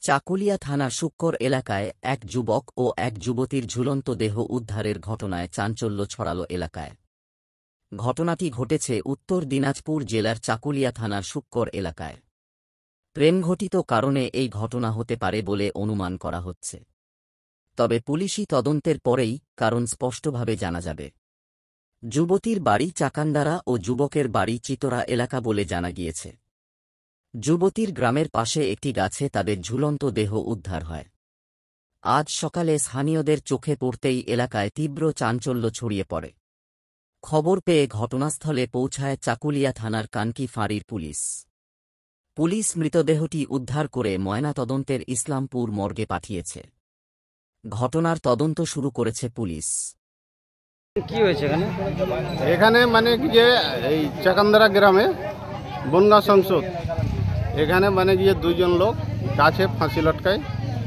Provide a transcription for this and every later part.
চাকুলিয়া থানার শুক্কর এলাকায় এক যুবক ও এক যুবতীর ঝুলন্ত দেহ উদ্ধারের ঘটনায় চাঞ্চল্য ছড়াল এলাকায়। ঘটনাটি ঘটেছে উত্তর দিনাজপুর জেলার চাকুলিয়া থানার শুক্কর এলাকায়। প্রেমঘটিত কারণে এই ঘটনা হতে পারে বলে অনুমান করা হচ্ছে, তবে পুলিশি তদন্তের পরেই কারণ স্পষ্টভাবে জানা যাবে। যুবতীর বাড়ি চাকান্দারা ও যুবকের বাড়ি চিতরা এলাকা বলে জানা গিয়েছে। যুবতীর গ্রামের পাশে একটি গাছে তাদের ঝুলন্ত দেহ উদ্ধার হয়। আজ সকালে স্থানীয়দের চোখে পড়তেই এলাকায় তীব্র চাঞ্চল্য ছড়িয়ে পড়ে। খবর পেয়ে ঘটনাস্থলে পৌঁছায় চাকুলিয়া থানার কানকি ফাঁড়ির পুলিশ। পুলিশ মৃতদেহটি উদ্ধার করে ময়নাতদন্তের ইসলামপুর মর্গে পাঠিয়েছে। ঘটনার তদন্ত শুরু করেছে পুলিশ। কি হয়েছে এখানে মানে যে এই চাকান্দারা গ্রামে বনগাঁ সংসদ এখানে মানে গিয়ে দুইজন লোক গাছে ফাঁসি লটকায়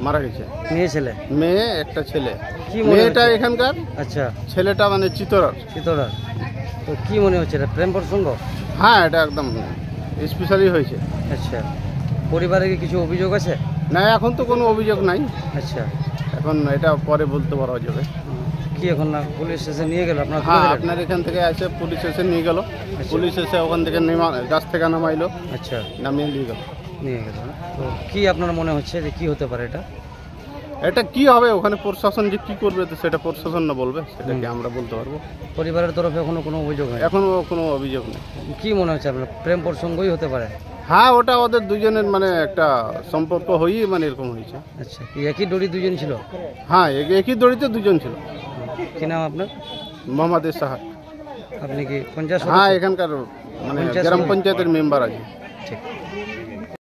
মারা গেছে। মেয়ে ছেলে? মেয়ে একটা ছেলে। মেয়েটা এখানকার, আচ্ছা, ছেলেটা মানে চিতরার। তো কি মনে হচ্ছে, এটা প্রেম প্রসঙ্গ? হ্যাঁ, এটা একদম স্পেশালি হয়েছে। আচ্ছা, পরিবারে কি কিছু অভিযোগ আছে? না, এখন তো কোনো অভিযোগ নাই। আচ্ছা, এখন এটা পরে বলতে পারা যাবে। কি এখন না পুলিশ এসে নিয়ে গেল? হ্যাঁ, আপনার এখান থেকে এসে পুলিশ এসে নিয়ে গেল। পুলিশ এসে ওখান থেকে গাছ থেকে নামাইলো। আচ্ছা, নামিয়ে নিয়ে গেল। তো কি আপনার মনে হচ্ছে যে কি হতে পারে এটা? এটা কি হবে, ওখানে প্রশাসন যে কি করবে তো সেটা প্রশাসন না বলবে, সেটা কি আমরা বলতে পারবো? পরিবারের তরফে এখনো কোনো অভিযোগ নেই? এখনো কোনো অভিযোগ নেই। কি মনে হচ্ছে আপনার, প্রেম প্রসঙ্গই হতে পারে? হ্যাঁ, ওটা ওদের দুজনের মানে একটা সম্পর্ক হয়েই মানে এরকম হয়েছে। আচ্ছা, কি একই দড়ি দুজন ছিল? হ্যাঁ, একই দড়িতে দুজন ছিল। কি নাম আপনার? মোহাম্মদ সাহা। আপনি কি পঞ্চায়েত? হ্যাঁ, এখানকার মানে গ্রাম পঞ্চায়েতের মেম্বার আছে।